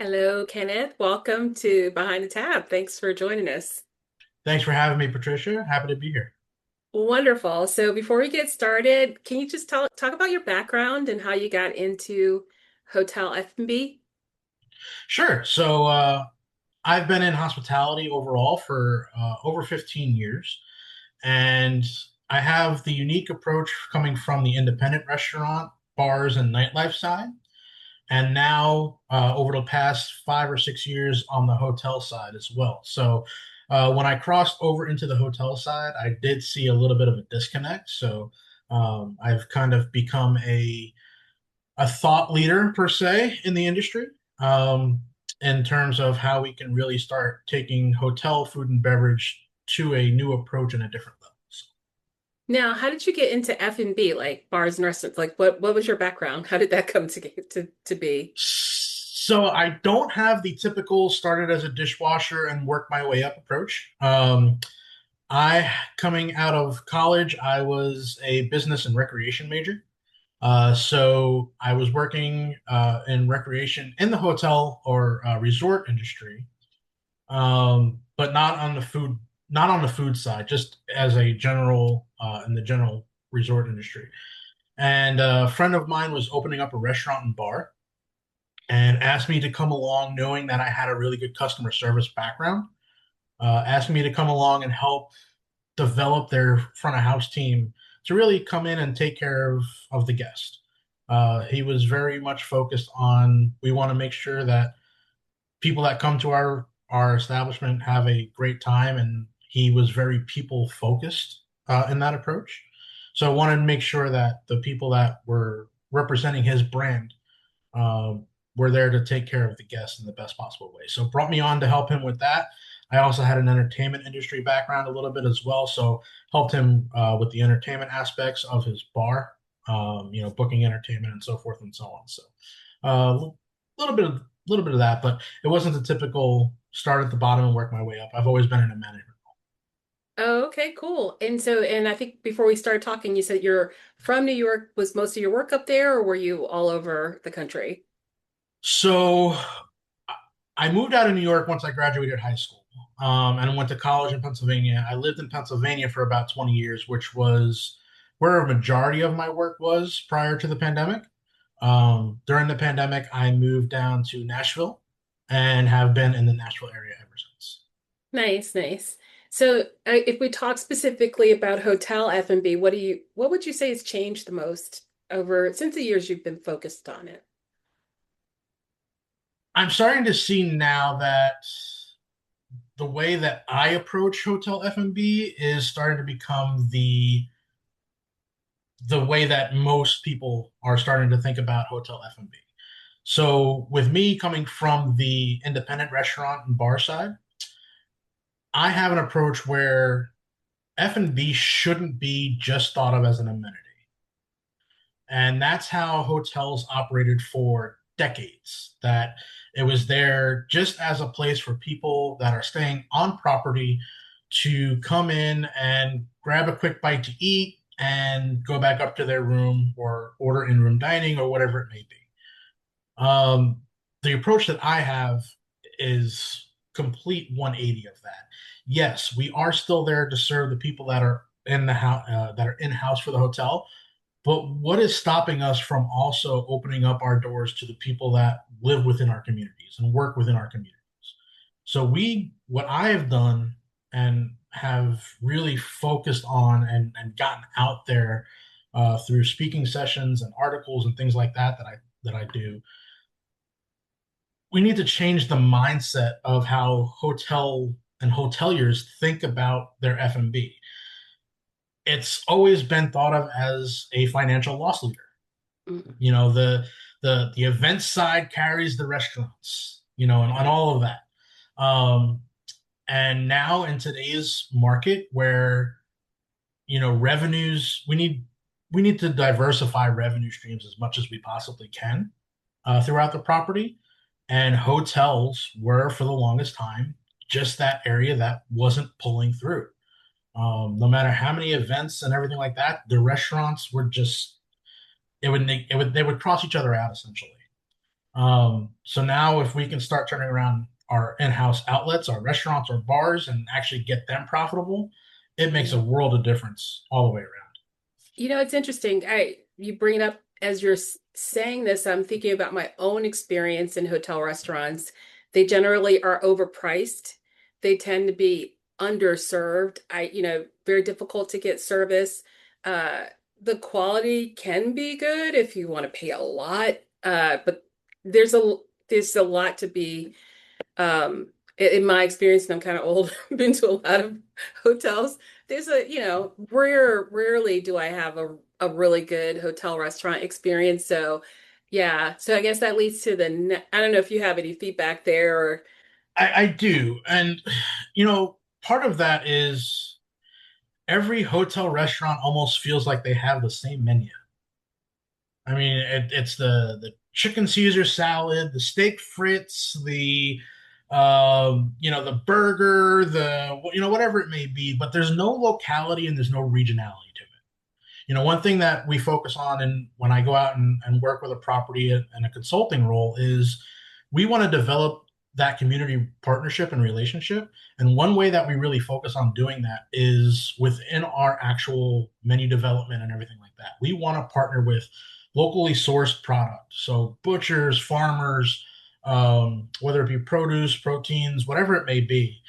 Hello, Kenneth. Welcome to Behind the Tab. Thanks for joining us. Thanks for having me, Patricia. Happy to be here. Wonderful. So before we get started, can you just talk about your background and how you got into hotel F&B? Sure. I've been in hospitality overall for over 15 years, and I have the unique approach coming from the independent restaurant, bars, and nightlife side. And now, over the past 5 or 6 years, on the hotel side as well. When I crossed over into the hotel side, I did see a little bit of a disconnect. I've kind of become a thought leader per se in the industry, um, in terms of how we can really start taking hotel food and beverage to a new approach and a different level. Now, how did you get into F&B, like bars and restaurants? Like what was your background? How did that come to be? I don't have the typical started as a dishwasher and work my way up approach. I Coming out of college, I was a business and recreation major. So I was working in recreation in the hotel or resort industry, but not on the food side, just as a general in the general resort industry. And a friend of mine was opening up a restaurant and bar and asked me to come along, knowing that I had a really good customer service background. Asked me to come along and help develop their front of house team to really come in and take care of the guest. He was very much focused on we want to make sure that people that come to our establishment have a great time, and he was very people focused in that approach. So I wanted to make sure that the people that were representing his brand were there to take care of the guests in the best possible way. So brought me on to help him with that. I also had an entertainment industry background a little bit as well, so helped him with the entertainment aspects of his bar, booking entertainment and so forth and so on. A little bit of that, but it wasn't the typical start at the bottom and work my way up. I've always been in a management. Oh, okay, cool. And I think before we started talking, you said you're from New York. Was most of your work up there, or were you all over the country? So I moved out of New York once I graduated high school, and went to college in Pennsylvania. I lived in Pennsylvania for about 20 years, which was where a majority of my work was prior to the pandemic. During the pandemic, I moved down to Nashville and have been in the Nashville area ever since. Nice, nice. So, if we talk specifically about hotel F&B, what would you say has changed the most over since the years you've been focused on it? I'm starting to see now that the way that I approach hotel F&B is starting to become the way that most people are starting to think about hotel F&B. So with me coming from the independent restaurant and bar side, I have an approach where F&B shouldn't be just thought of as an amenity. And that's how hotels operated for decades. That it was there just as a place for people that are staying on property to come in and grab a quick bite to eat and go back up to their room or order in-room dining or whatever it may be. The approach that I have is complete 180 of that. Yes, we are still there to serve the people that are in the house, that are in house for the hotel, but what is stopping us from also opening up our doors to the people that live within our communities and work within our communities? What I have done and have really focused on and gotten out there through speaking sessions and articles and things like that I do, we need to change the mindset of how hotel and hoteliers think about their F&B. It's always been thought of as a financial loss leader. Mm. You know, the event side carries the restaurants, and all of that. Um, and now in today's market where, revenues, we need to diversify revenue streams as much as we possibly can throughout the property. And hotels were for the longest time just that area that wasn't pulling through. No matter how many events and everything like that, the restaurants were just it would they would cross each other out essentially. So now if we can start turning around our in-house outlets, our restaurants, our bars, and actually get them profitable, it makes a Yeah. world of difference all the way around. It's interesting. You bring it up as you're saying this, I'm thinking about my own experience in hotel restaurants. They generally are overpriced. They tend to be underserved. Very difficult to get service. Uh, the quality can be good if you want to pay a lot, but there's a there's a lot to be in my experience, and I'm kind of old, been to a lot of hotels. There's rarely do I have a really good hotel restaurant experience. So, yeah. So I guess that leads to I don't know if you have any feedback there or, I do. And, part of that is every hotel restaurant almost feels like they have the same menu. I mean, it's the chicken Caesar salad, the steak frites, the burger, whatever it may be, but there's no locality and there's no regionality to it. One thing that we focus on, and when I go out and work with a property in a consulting role, is we want to develop that community partnership and relationship. And one way that we really focus on doing that is within our actual menu development and everything like that. We want to partner with locally sourced product. So butchers, farmers, whether it be produce, proteins, whatever it may be,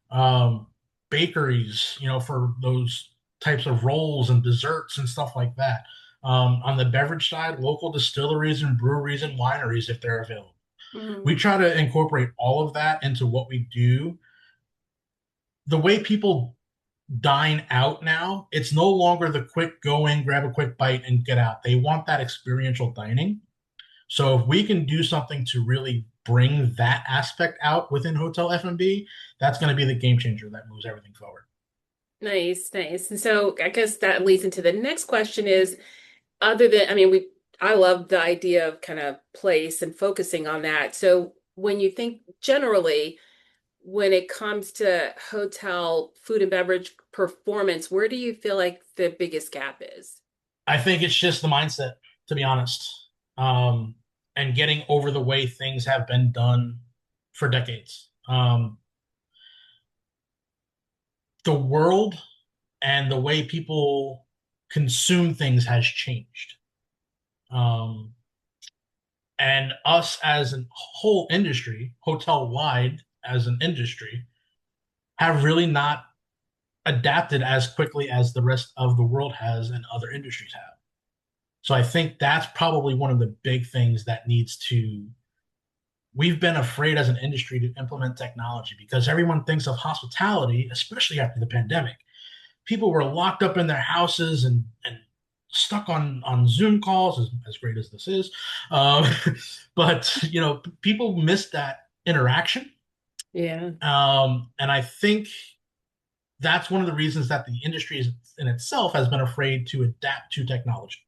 um, bakeries, for those types of rolls and desserts and stuff like that. On the beverage side, local distilleries and breweries and wineries, if they're available. We Mhm. try to incorporate all of that into what we do. The way people dine out now, it's no longer the quick go in, grab a quick bite, and get out. They want that experiential dining. So if we can do something to really bring that aspect out within hotel F&B, that's going to be the game changer that moves everything forward. Nice, nice. And so I guess that leads into the next question is, other than, I mean, I love the idea of kind of place and focusing on that. So when you think generally, when it comes to hotel food and beverage performance, where do you feel like the biggest gap is? I think it's just the mindset, to be honest, and getting over the way things have been done for decades. The world and the way people consume things has changed. Um, and us as a whole industry, hotel wide as an industry, have really not adapted as quickly as the rest of the world has and other industries have. So I think that's probably one of the big things that needs to. We've been afraid as an industry to implement technology because everyone thinks of hospitality, especially after the pandemic. People were locked up in their houses and stuck on Zoom calls, as great as this is. Um, but people miss that interaction, Yeah. and I think that's one of the reasons that the industry in itself has been afraid to adapt to technology.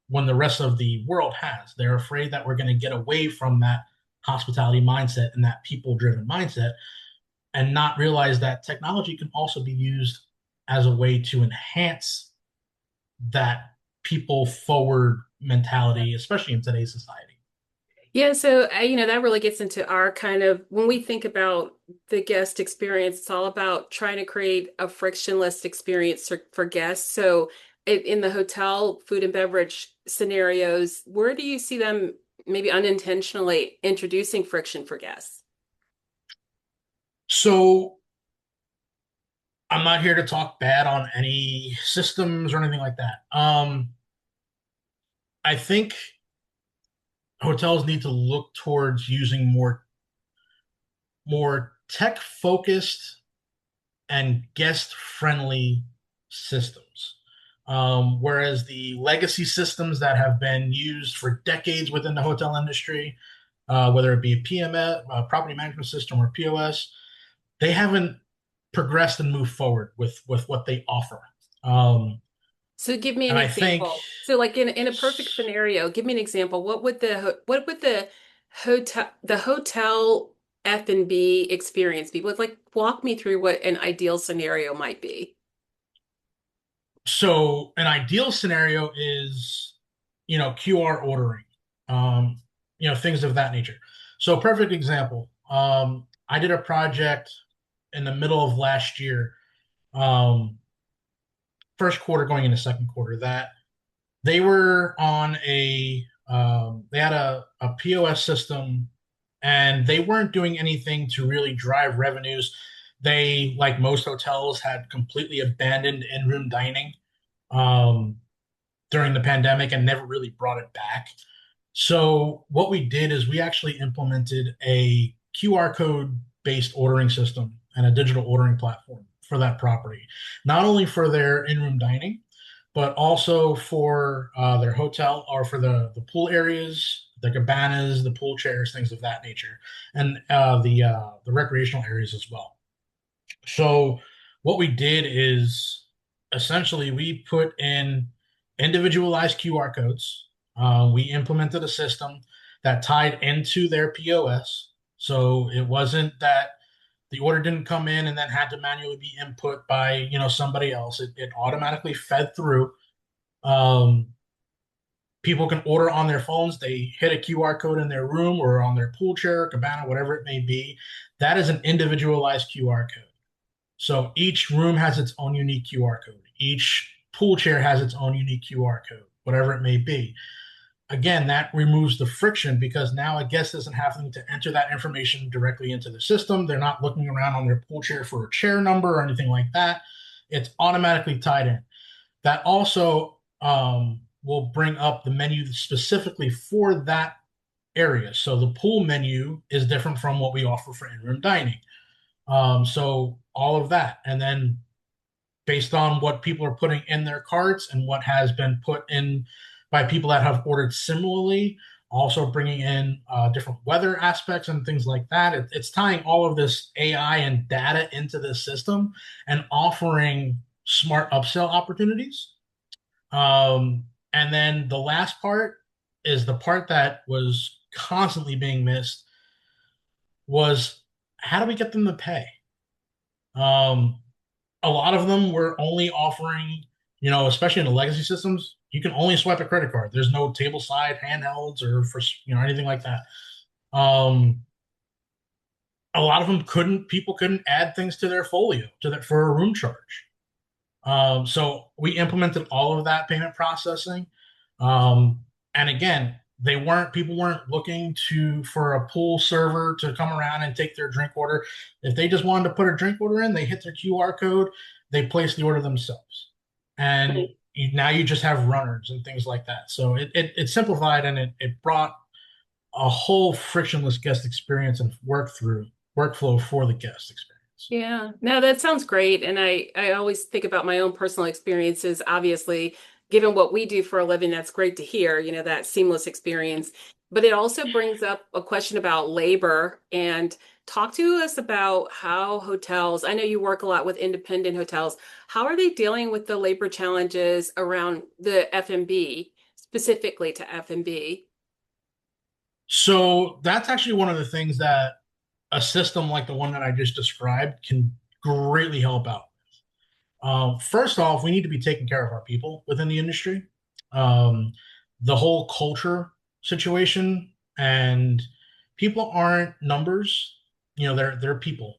When the rest of the world has, they're afraid that we're going to get away from that hospitality mindset and that people-driven mindset, and not realize that technology can also be used as a way to enhance that people forward mentality, especially in today's society. Yeah, so that really gets into our kind of when we think about the guest experience, it's all about trying to create a frictionless experience for guests. So in the hotel food and beverage scenarios, where do you see them maybe unintentionally introducing friction for guests? So I'm not here to talk bad on any systems or anything like that. I think hotels need to look towards using more tech focused and guest friendly systems. Whereas the legacy systems that have been used for decades within the hotel industry, whether it be a PMS, property management system, or POS, they haven't progressed and moved forward with what they offer. Um, So give me an and I think example. So like in a perfect scenario, give me an example. What would the hotel F&B experience be? Like walk me through what an ideal scenario might be. so. An ideal scenario is QR ordering. Um, things of that nature. So, perfect example. I did a project in the middle of last year, um, first quarter going into second quarter, that they were on they had a POS system, and they weren't doing anything to really drive revenues. They, like most hotels, had completely abandoned in-room dining um, during the pandemic and never really brought it back. So what we did is we actually implemented a QR code based ordering system and a digital ordering platform for that property, not only for their in-room dining, but also for their hotel, or for the pool areas, the cabanas, the pool chairs, things of that nature, and the recreational areas as well. So what we did is essentially we put in individualized QR codes. We implemented a system that tied into their POS. So it wasn't that the order didn't come in and then had to manually be input by, somebody else. It automatically fed through. Um, People can order on their phones. They hit a QR code in their room or on their pool chair, cabana, whatever it may be. That is an individualized QR code. So each room has its own unique QR code. Each pool chair has its own unique QR code, whatever it may be. Again, that removes the friction because now a guest isn't having to enter that information directly into the system. They're not looking around on their pool chair for a chair number or anything like that. It's automatically tied in. That also will bring up the menu specifically for that area. So the pool menu is different from what we offer for in-room dining. So all of that. And then based on what people are putting in their carts and what has been put in by people that have ordered similarly, also bringing in different weather aspects and things like that. It's tying all of this AI and data into this system and offering smart upsell opportunities. And then the last part is the part that was constantly being missed, was how do we get them to pay? Um, a lot of them were only offering, especially in the legacy systems, you can only swipe a credit card. There's no table side handhelds or for anything like that. Um, a lot of them people couldn't add things to their folio for a room charge. So we implemented all of that payment processing. And again, people weren't looking for a pool server to come around and take their drink order. If they just wanted to put a drink order in, they hit their QR code, they place the order themselves. And now you just have runners and things like that. So it simplified, and it brought a whole frictionless guest experience and workflow for the guest experience. Yeah, no, that sounds great. And I always think about my own personal experiences. Obviously, given what we do for a living, that's great to hear, that seamless experience. But it also brings up a question about labor, and talk to us about how hotels, I know you work a lot with independent hotels. How are they dealing with the labor challenges around the F&B, specifically to F&B? So that's actually one of the things that a system like the one that I just described can greatly help out. First off, we need to be taking care of our people within the industry. Um, the whole culture situation, and people aren't numbers, they're people,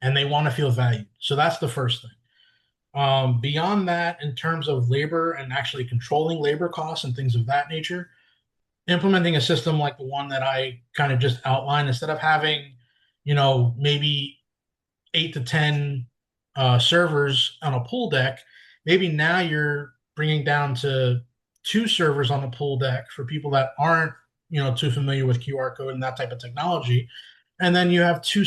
and they want to feel valued. So that's the first thing. Beyond that, in terms of labor and actually controlling labor costs and things of that nature, implementing a system like the one that I kind of just outlined, instead of having, maybe 8 to 10 servers on a pool deck, maybe now you're bringing down to two servers on the pool deck for people that aren't, too familiar with QR code and that type of technology. And then you have two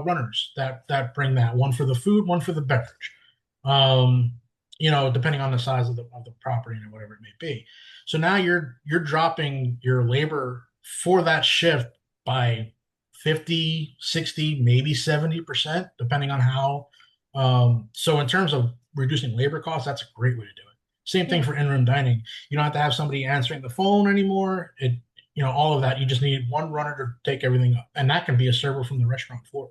runners that bring that, one for the food, one for the beverage. Um, depending on the size of the property and whatever it may be. So now you're dropping your labor for that shift by 50, 60, maybe 70%, depending on how. So in terms of reducing labor costs, that's a great way to do it. Same thing for in-room dining. You don't have to have somebody answering the phone anymore. All of that. You just need one runner to take everything up, and that can be a server from the restaurant floor.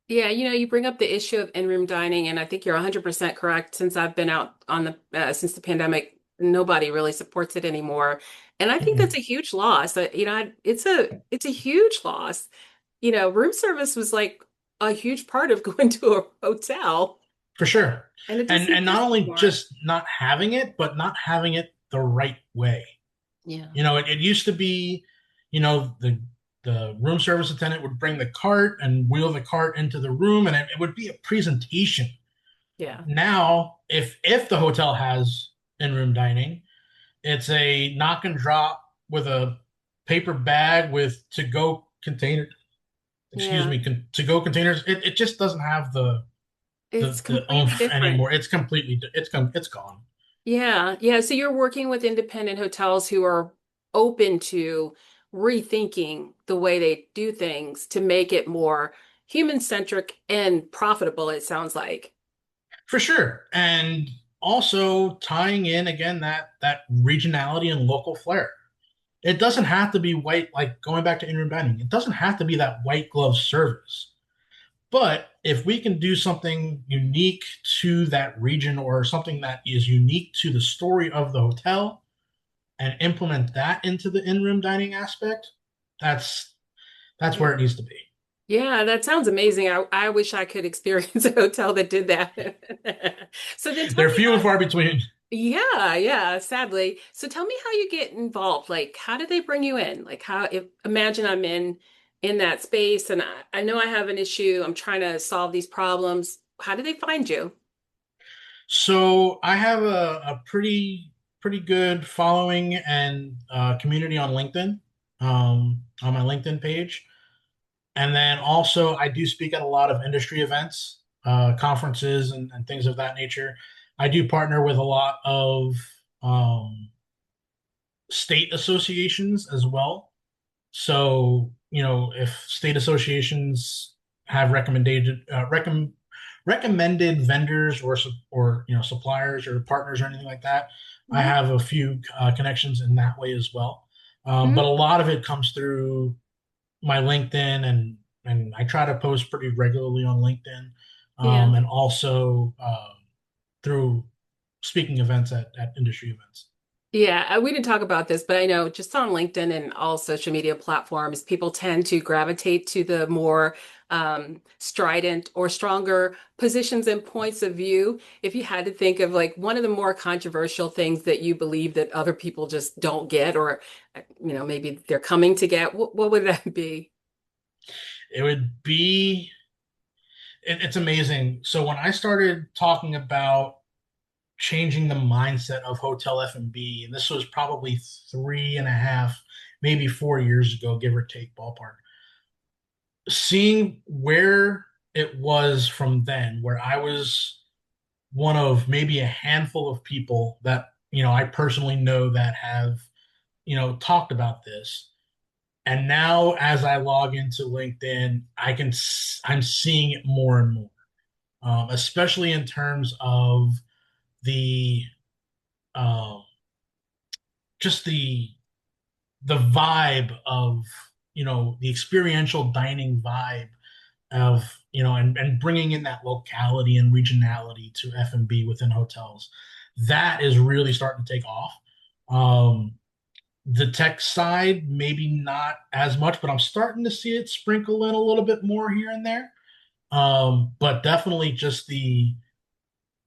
Yeah, you bring up the issue of in-room dining, and I think you're 100% correct. Since I've been out on the since the pandemic nobody really supports it anymore. And I think that's Mm-mm. a huge loss. It's a huge loss. Room service was like a huge part of going to a hotel, For sure. and it And doesn't not exist only anymore. just not having it, but not having it the right way. Yeah. It used to be, the room service attendant would bring the cart and wheel the cart into the room, and it would be a presentation. Yeah. Now, if the hotel has in-room dining, it's a knock and drop with a paper bag with to-go container, excuse Yeah. me, to-go containers. It just doesn't have the It's the completely oomph different. anymore. It's gone. Yeah. Yeah. So you're working with independent hotels who are open to rethinking the way they do things to make it more human-centric and profitable, it sounds like. For sure. And also tying in again that regionality and local flair. It doesn't have to be white, like going back to in-room dining. It doesn't have to be that white glove service. But if we can do something unique to that region or something that is unique to the story of the hotel and implement that into the in-room dining aspect, that's that's Yeah. where it needs to be. Yeah, that sounds amazing. I wish I could experience a hotel that did that. So then tell They're me few and how, far between. yeah, yeah, sadly. So tell me how you get involved. Like, how do they bring you in? Like, if imagine I'm in that space and I know I have an issue. I'm trying to solve these problems. How do they find you? So I have a pretty good following and community on LinkedIn, on my LinkedIn page, and then also I do speak at a lot of industry events, conferences, and things of that nature. I do partner with a lot of um, state associations as well. So, if state associations have recommended vendors or suppliers or partners or anything like that, I Mhm. have a few connections in that way as well. But Mhm. a lot of it comes through my LinkedIn, and I try to post pretty regularly on LinkedIn, Yeah. and also through speaking events at industry events. Yeah, we didn't talk about this, but I know just on LinkedIn and all social media platforms, people tend to gravitate to the more strident or stronger positions and points of view. If you had to think of like one of the more controversial things that you believe that other people just don't get, or maybe they're coming to get, what would that be? It would be it's amazing. So when I started talking about changing the mindset of hotel F&B, and this was probably 3.5, maybe 4 years ago, give or take ballpark, seeing where it was from then, where I was one of maybe a handful of people that, I personally know that have, talked about this. And now as I log into LinkedIn, I'm seeing it more and more, especially in terms of the um, just the vibe of the experiential dining vibe of and bringing in that locality and regionality to F&B within hotels. That is really starting to take off. Um, the tech side, maybe not as much, but I'm starting to see it sprinkle in a little bit more here and there. But definitely just we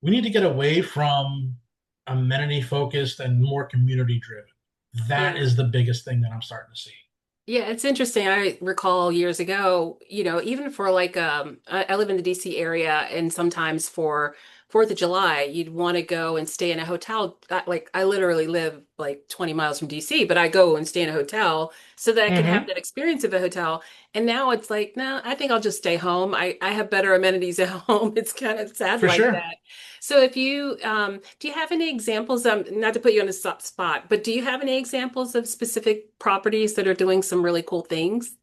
need to get away from amenity focused and more community driven. That Yeah. is the biggest thing that I'm starting to see. Yeah, it's interesting. I recall years ago, even for like I live in the DC area and sometimes for 4th of July, you'd want to go and stay in a hotel. Like I literally live like 20 miles from DC, but I go and stay in a hotel so that I can have Hmm. that experience of a hotel. And now it's like, no, I think I'll just stay home. I have better amenities at home. It's kind of sad For like sure. that. So if you do you have any examples, not to put you on the spot, but do you have any examples of specific properties that are doing some really cool things?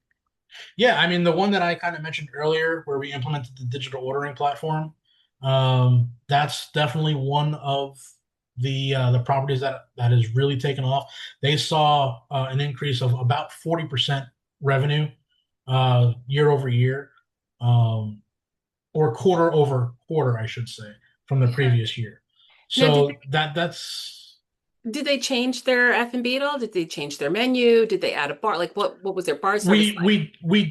Yeah, I mean the one that I kind of mentioned earlier, where we implemented the digital ordering platform, that's definitely one of the properties that has really taken off. They saw an increase of about 40% revenue year over year, um, or quarter over quarter, I should say, from the Yeah. previous year. Now, So that's Did they change their F&B at all? Did they change their menu? Did they add a bar? Like what was their bar service We like? we we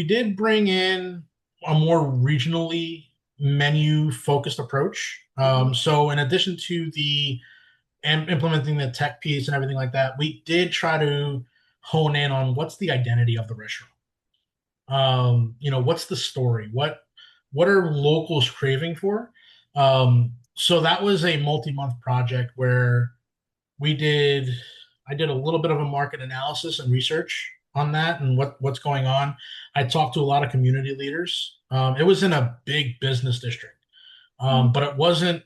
did bring in a more regionally menu focused approach. Hmm. So in addition to the and implementing the tech piece and everything like that, we did try to hone in on what's the identity of the restaurant. What's the story? What are locals craving for? So that was a multi-month project where we did I did a little bit of a market analysis and research on that and what's going on. I talked to a lot of community leaders. It was in a big business district, but it was in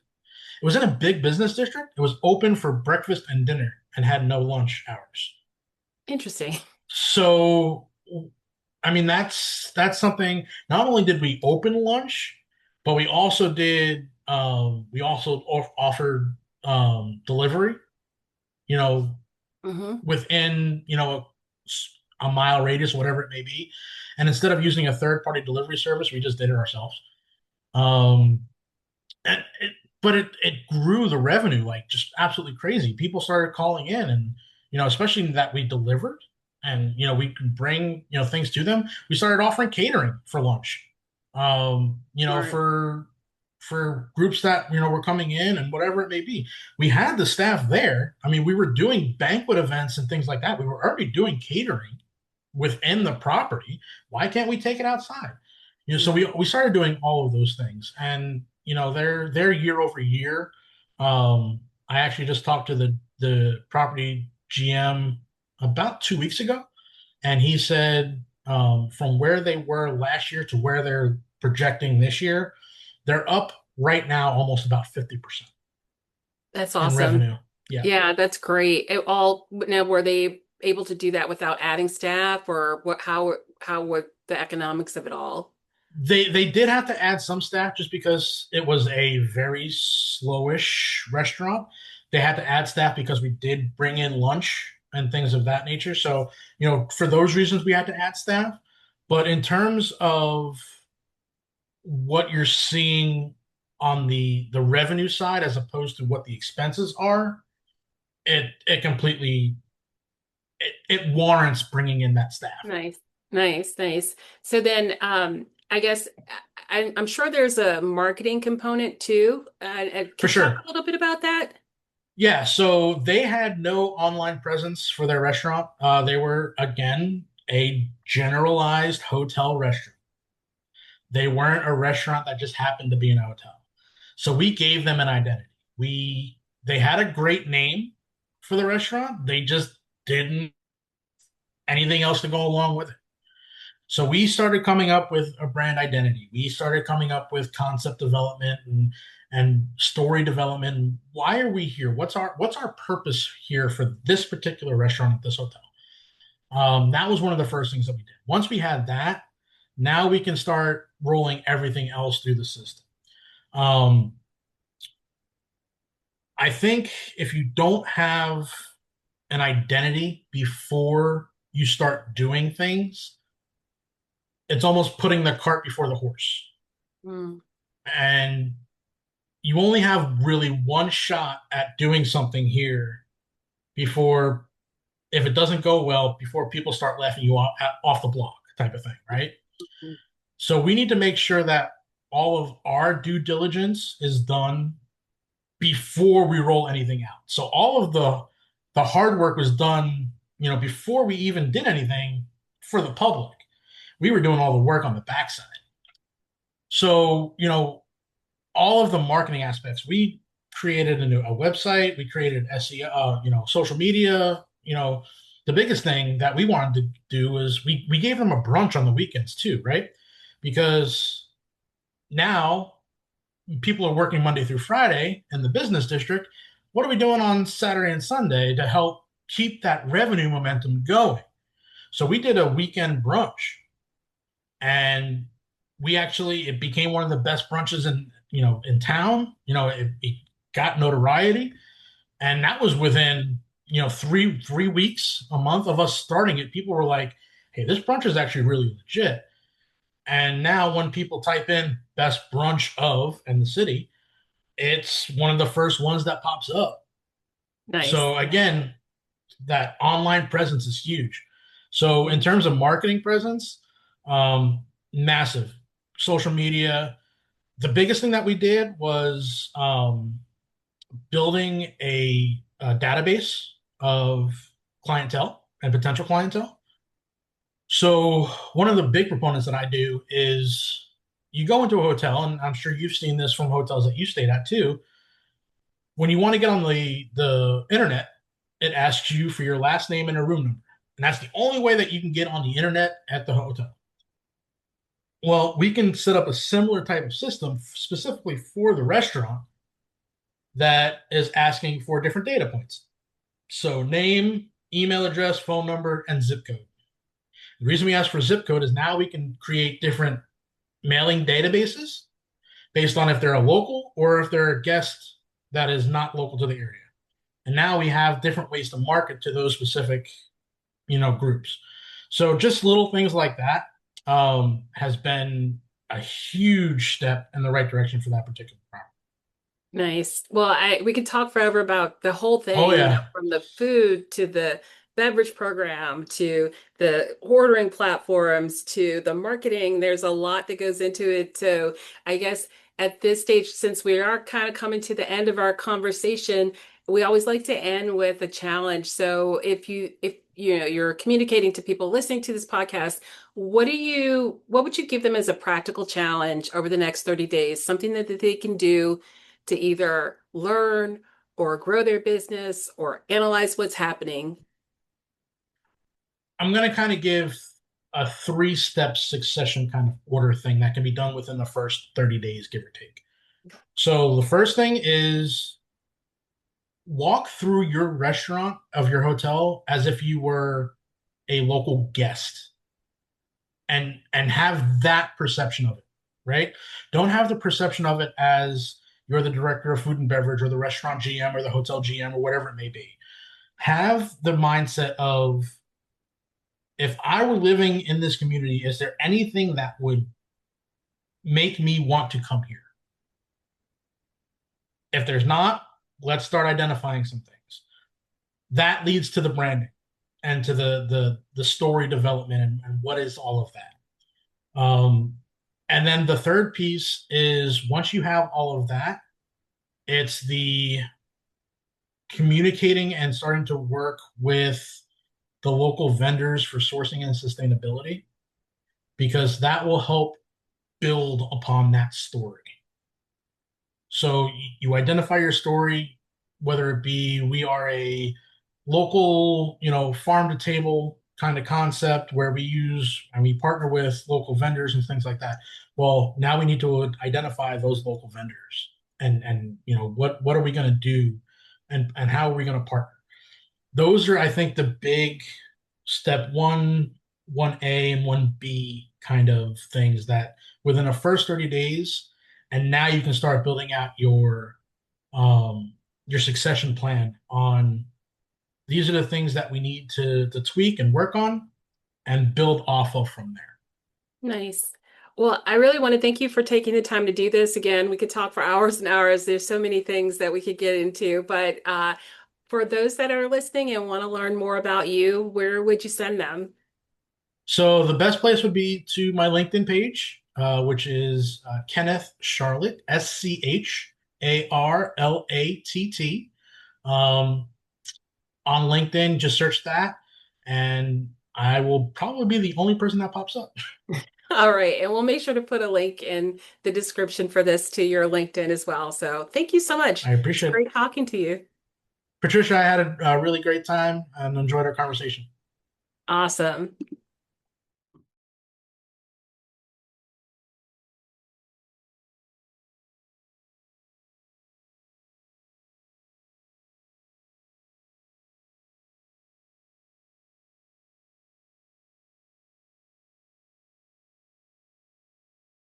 a big business district. It was open for breakfast and dinner and had no lunch hours. Interesting. So, I mean, that's something. Not only did we open lunch, but we also offered delivery. You know, Hmm. within a mile radius, whatever it may be. And instead of using a third party delivery service, we just did it ourselves. Um, and it, but it grew the revenue like just absolutely crazy. People started calling in, and especially that we delivered, and we could bring things to them. We started offering catering for lunch. Smart. For groups that were coming in and whatever it may be. We had the staff there. I mean, we were doing banquet events and things like that. We were already doing catering within the property. Why can't we take it outside? So Yeah. we started doing all of those things, and they're year over year. I actually just talked to the property GM about 2 weeks ago, and he said from where they were last year to where they're projecting this year, they're up right now almost about 50% That's in awesome. revenue. Yeah. Yeah, that's great. Now were they able to do that without adding staff or how were the economics of it all? They did have to add some staff just because it was a very slowish restaurant. They had to add staff because we did bring in lunch and things of that nature. So, for those reasons we had to add staff. But in terms of what you're seeing on the revenue side as opposed to what the expenses are, it completely it warrants bringing in that staff. Nice. Nice, nice. So then I guess I'm sure there's a marketing component too. For Could you talk sure. a little bit about that? Yeah, so they had no online presence for their restaurant. They were, again, a generalized hotel restaurant. They weren't a restaurant that just happened to be in a hotel. So we gave them an identity. They had a great name for the restaurant. They just didn't anything else to go along with it. So we started coming up with a brand identity. We started coming up with concept development and story development. Why are we here? What's our purpose here for this particular restaurant at this hotel? That was one of the first things that we did. Once we had that, now we can start rolling everything else through the system. Um, I think if you don't have an identity before you start doing things, it's almost putting the cart before the horse. Mm, And you only have really one shot at doing something here before, if it doesn't go well, before people start laughing you off the block type of thing, right? mm, So we need to make sure that all of our due diligence is done before we roll anything out. So all of the hard work was done, before we even did anything for the public. We were doing all the work on the backside. So, all of the marketing aspects. We created a website. We created SEO, social media. The biggest thing that we wanted to do was we gave them a brunch on the weekends too, right? Because now people are working Monday through Friday in the business district. What are we doing on Saturday and Sunday to help keep that revenue momentum going? So we did a weekend brunch, and it became one of the best brunches in town. It got notoriety, and that was within 3 weeks, a month of us starting it. People were like, "Hey, this brunch is actually really legit." And now when people type in "best brunch of" in the city, it's one of the first ones that pops up. Nice. So again, that online presence is huge. So in terms of marketing presence, massive. Social media. The biggest thing that we did was building a database of clientele and potential clientele. So one of the big proponents that I do is you go into a hotel, and I'm sure you've seen this from hotels that you stayed at too. When you want to get on the internet, it asks you for your last name and a room number. And that's the only way that you can get on the internet at the hotel. Well, we can set up a similar type of system specifically for the restaurant that is asking for different data points. So name, email address, phone number, and zip code. The reason we ask for zip code is now we can create different mailing databases based on if they're a local or if they're a guest that is not local to the area. And now we have different ways to market to those specific, groups. So just little things like that has been a huge step in the right direction for that particular property. Nice. Well, we could talk forever about the whole Oh thing, yeah, from the food to the beverage program to the ordering platforms to the marketing. There's a lot that goes into it. So I guess at this stage, since we are kind of coming to the end of our conversation, we always like to end with a challenge. So if you're communicating to people listening to this podcast, what would you give them as a practical challenge over the next 30 days? Something that they can do to either learn or grow their business or analyze what's happening. I'm going to kind of give a three-step succession kind of order thing that can be done within the first 30 days, give or take. So the first thing is walk through your restaurant of your hotel as if you were a local guest and have that perception of it, right? Don't have the perception of it as you're the director of food and beverage or the restaurant GM or the hotel GM or whatever it may be. Have the mindset of if I were living in this community, is there anything that would make me want to come here? If there's not, let's start identifying some things. That leads to the branding and to the story development and what is all of that. And then the third piece is once you have all of that, it's the communicating and starting to work with the local vendors for sourcing and sustainability because that will help build upon that story. So you identify your story, whether it be we are a local, farm to table kind of concept where we use and we partner with local vendors and things like that. Well, now we need to identify those local vendors and what are we going to do and how are we going to partner? Those are, I think, the big step one, 1A and 1B kind of things that within the first 30 days, and now you can start building out your succession plan on these are the things that we need to tweak and work on and build off of from there. Nice. Well, I really want to thank you for taking the time to do this. Again, we could talk for hours and hours. There's so many things that we could get into, but for those that are listening and want to learn more about you, where would you send them? So the best place would be to my LinkedIn page, which is Kenneth Scharlatt, Scharlatt. On LinkedIn, just search that, and I will probably be the only person that pops up. All right. And we'll make sure to put a link in the description for this to your LinkedIn as well. So thank you so much. I It's appreciate it. great talking to you. Patricia, I had a really great time and enjoyed our conversation. Awesome.